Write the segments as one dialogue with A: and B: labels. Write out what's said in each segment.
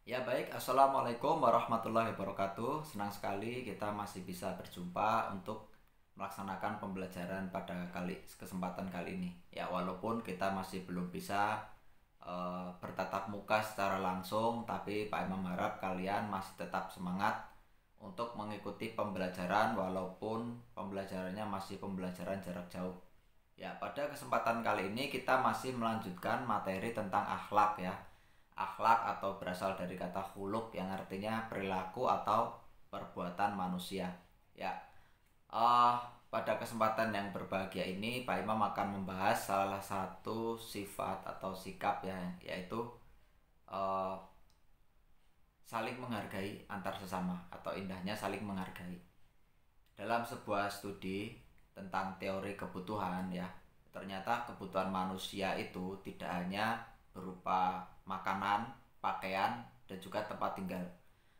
A: Ya baik, Assalamualaikum warahmatullahi wabarakatuh. Senang sekali kita masih bisa berjumpa untuk melaksanakan pembelajaran pada kesempatan kali ini. Ya walaupun kita masih belum bisa bertatap muka secara langsung, tapi Pak Imam harap kalian masih tetap semangat untuk mengikuti pembelajaran walaupun pembelajarannya masih pembelajaran jarak jauh. Ya, pada kesempatan kali ini kita masih melanjutkan materi tentang akhlak ya. Akhlak atau berasal dari kata khuluk yang artinya perilaku atau perbuatan manusia. Ya, uh, pada kesempatan yang berbahagia ini Pak Imam akan membahas salah satu sifat atau sikap ya, yaitu uh, saling menghargai antar sesama atau indahnya saling menghargai. Dalam sebuah studi tentang teori kebutuhan ya, ternyata kebutuhan manusia itu tidak hanya berupa makanan, pakaian, dan juga tempat tinggal.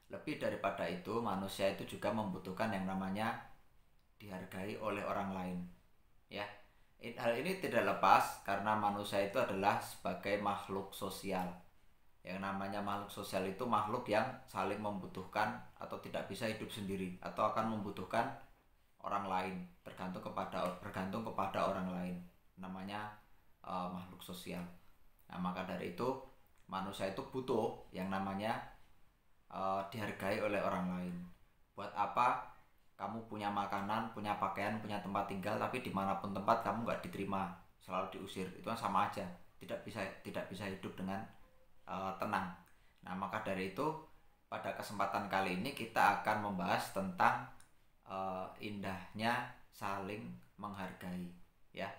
A: Lebih daripada itu, manusia itu juga membutuhkan yang namanya dihargai oleh orang lain. Ya, hal ini tidak lepas karena manusia itu adalah sebagai makhluk sosial. Yang namanya makhluk sosial itu makhluk yang saling membutuhkan atau tidak bisa hidup sendiri atau akan membutuhkan orang lain, bergantung kepada orang lain, namanya makhluk sosial. Nah maka dari itu manusia itu butuh yang namanya dihargai oleh orang lain. Buat apa kamu punya makanan, punya pakaian, punya tempat tinggal, tapi dimanapun tempat kamu nggak diterima, selalu diusir, itu kan sama aja, tidak bisa hidup dengan tenang. Nah maka dari itu pada kesempatan kali ini kita akan membahas tentang indahnya saling menghargai ya.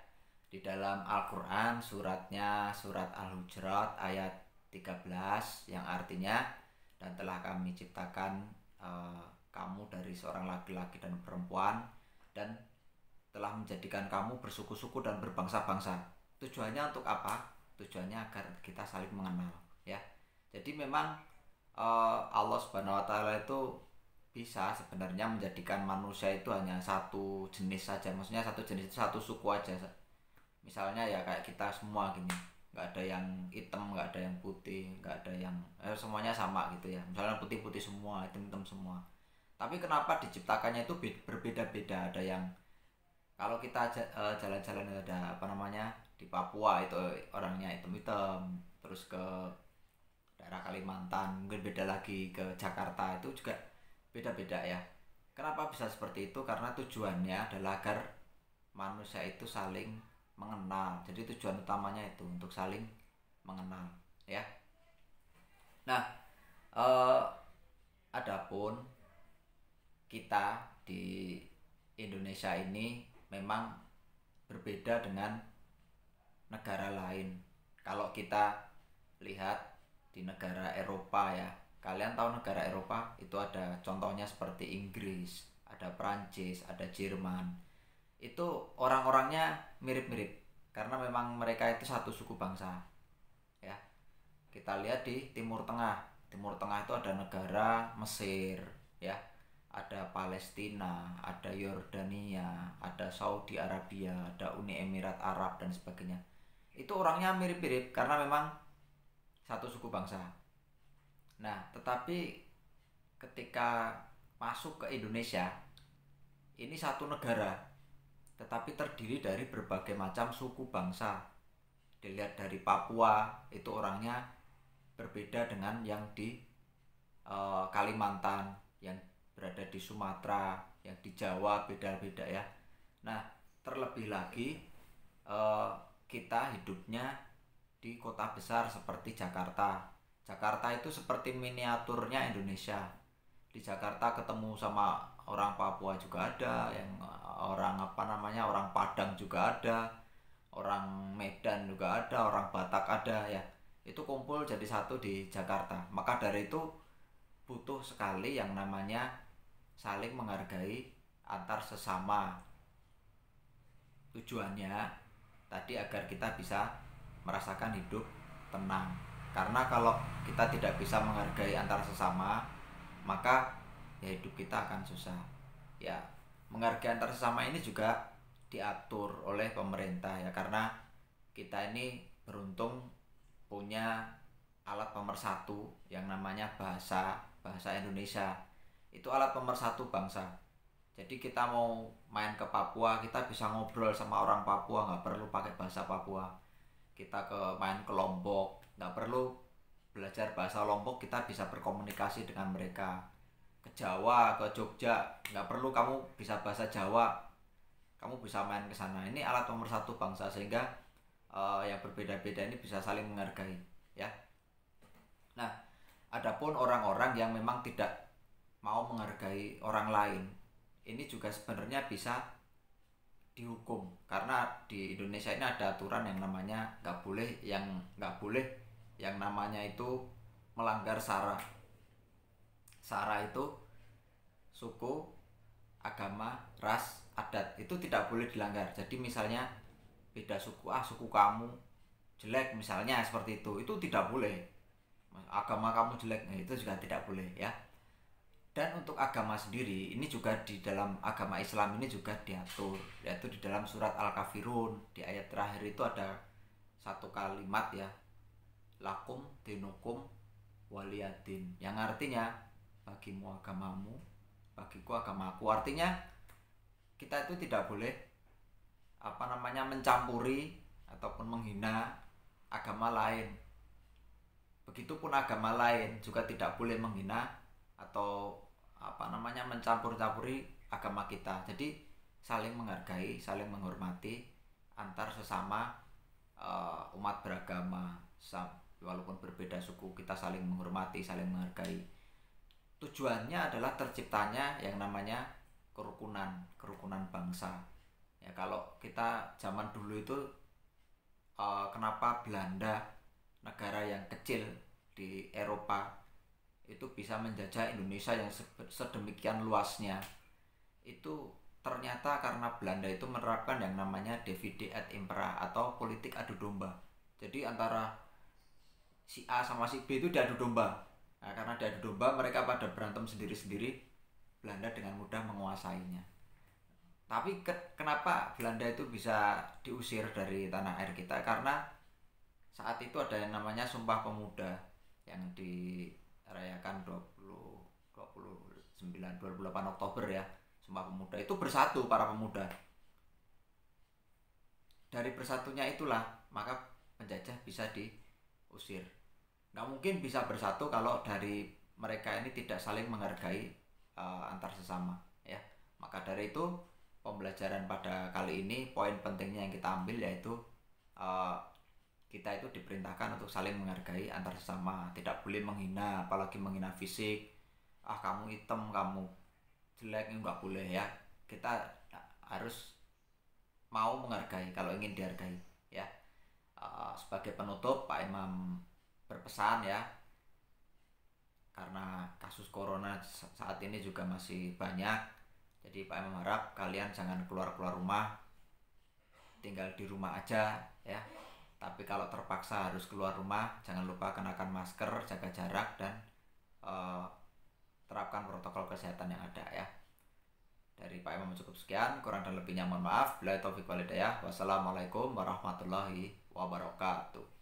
A: Di dalam Al-Qur'an surat Al-Hujurat ayat 13 yang artinya, dan telah kami ciptakan kamu dari seorang laki-laki dan perempuan dan telah menjadikan kamu bersuku-suku dan berbangsa-bangsa. Tujuannya untuk apa? Tujuannya agar kita saling mengenal ya. Jadi memang Allah Subhanahu wa taala itu bisa sebenarnya menjadikan manusia itu hanya satu jenis saja, maksudnya satu jenis itu satu suku aja. Misalnya ya kayak kita semua gini, nggak ada yang hitam, nggak ada yang putih, nggak ada yang semuanya sama gitu ya, misalnya putih-putih semua, hitam-hitam semua. Tapi kenapa diciptakannya itu berbeda-beda? Ada yang kalau kita jalan-jalan ada apa namanya di Papua itu orangnya hitam-hitam, terus ke daerah Kalimantan mungkin beda lagi, ke Jakarta itu juga beda-beda ya. Kenapa bisa seperti itu? Karena tujuannya adalah agar manusia itu saling mengenal. Jadi tujuan utamanya itu untuk saling mengenal ya. Nah, eh, adapun kita di Indonesia ini memang berbeda dengan negara lain. Kalau kita lihat di negara Eropa ya, kalian tahu negara Eropa itu ada contohnya seperti Inggris, ada Prancis, ada Jerman. Itu orang-orangnya mirip-mirip karena memang mereka itu satu suku bangsa ya. Kita lihat di Timur Tengah. Timur Tengah itu ada negara Mesir ya, ada Palestina, ada Yordania, ada Saudi Arabia, ada Uni Emirat Arab dan sebagainya. Itu orangnya mirip-mirip karena memang satu suku bangsa. Nah, tetapi ketika masuk ke Indonesia, ini satu negara, tetapi terdiri dari berbagai macam suku bangsa. Dilihat dari Papua, itu orangnya berbeda dengan yang di Kalimantan, yang berada di Sumatera, yang di Jawa beda-beda ya. Nah, terlebih lagi eh, kita hidupnya di kota besar seperti Jakarta. Jakarta itu seperti miniaturnya Indonesia. Di Jakarta ketemu sama orang Papua juga ada, yang orang apa namanya, orang Padang juga ada, orang Medan juga ada, orang Batak ada ya. Itu kumpul jadi satu di Jakarta. Maka dari itu butuh sekali yang namanya saling menghargai antar sesama. Tujuannya tadi agar kita bisa merasakan hidup tenang. Karena kalau kita tidak bisa menghargai antar sesama, maka ya hidup kita akan susah. Ya, menghargai antar sesama ini juga diatur oleh pemerintah ya, karena kita ini beruntung punya alat pemersatu yang namanya bahasa Indonesia. Itu alat pemersatu bangsa. Jadi kita mau main ke Papua, kita bisa ngobrol sama orang Papua, nggak perlu pakai bahasa Papua. Kita main ke Lombok, nggak perlu belajar bahasa Lombok, kita bisa berkomunikasi dengan mereka. Ke Jawa, ke Jogja, nggak perlu kamu bisa bahasa Jawa, kamu bisa main ke sana. Ini alat pemersatu bangsa, sehingga yang berbeda-beda ini bisa saling menghargai, ya. Nah, adapun orang-orang yang memang tidak mau menghargai orang lain, ini juga sebenarnya bisa dihukum, karena di Indonesia ini ada aturan yang namanya nggak boleh yang namanya itu melanggar SARA. SARA itu suku, agama, ras, adat, itu tidak boleh dilanggar. Jadi misalnya beda suku, suku kamu jelek misalnya, seperti itu tidak boleh. Agama kamu jelek, itu juga tidak boleh, ya. Dan untuk agama sendiri, ini juga di dalam agama Islam ini juga diatur, yaitu di dalam surat Al-Kafirun, di ayat terakhir itu ada satu kalimat, ya, lakum dinukum waliyadin, yang artinya bagimu agamamu, bagiku agamaku. Artinya kita itu tidak boleh mencampuri ataupun menghina agama lain. Begitupun agama lain juga tidak boleh menghina atau mencampur-campuri agama kita. Jadi saling menghargai, saling menghormati antar sesama umat beragama. Walaupun berbeda suku, kita saling menghormati, saling menghargai. Tujuannya adalah terciptanya yang namanya kerukunan bangsa. Ya, kalau kita zaman dulu itu kenapa Belanda, negara yang kecil di Eropa, itu bisa menjajah Indonesia yang sedemikian luasnya? Itu ternyata karena Belanda itu menerapkan yang namanya divide et impera atau politik adu domba. Jadi antara si A sama si B itu diadu domba. Nah, karena diadu domba, mereka pada berantem sendiri-sendiri, Belanda dengan mudah menguasainya. Tapi kenapa Belanda itu bisa diusir dari tanah air kita? Karena saat itu ada yang namanya Sumpah Pemuda yang dirayakan 28 Oktober, ya. Sumpah Pemuda itu bersatu para pemuda. Dari bersatunya itulah maka penjajah bisa diusir. Nggak mungkin bisa bersatu kalau dari mereka ini tidak saling menghargai antar sesama, ya. Maka dari itu pembelajaran pada kali ini, poin pentingnya yang kita ambil yaitu kita itu diperintahkan untuk saling menghargai antar sesama, tidak boleh menghina, apalagi menghina fisik. Kamu hitam, kamu jelek, nggak boleh, ya. Kita harus mau menghargai kalau ingin dihargai, ya. Sebagai penutup, Pak Imam berpesan, ya, karena kasus corona saat ini juga masih banyak. Jadi Pak Imam harap kalian jangan keluar rumah, tinggal di rumah aja, ya. Tapi kalau terpaksa harus keluar rumah, jangan lupa kenakan masker, jaga jarak, dan terapkan protokol kesehatan yang ada, ya. Dari Pak Imam cukup sekian, kurang dan lebihnya mohon maaf. Billahi taufiq wal hidayah. Wassalamualaikum warahmatullahi wabarakatuh.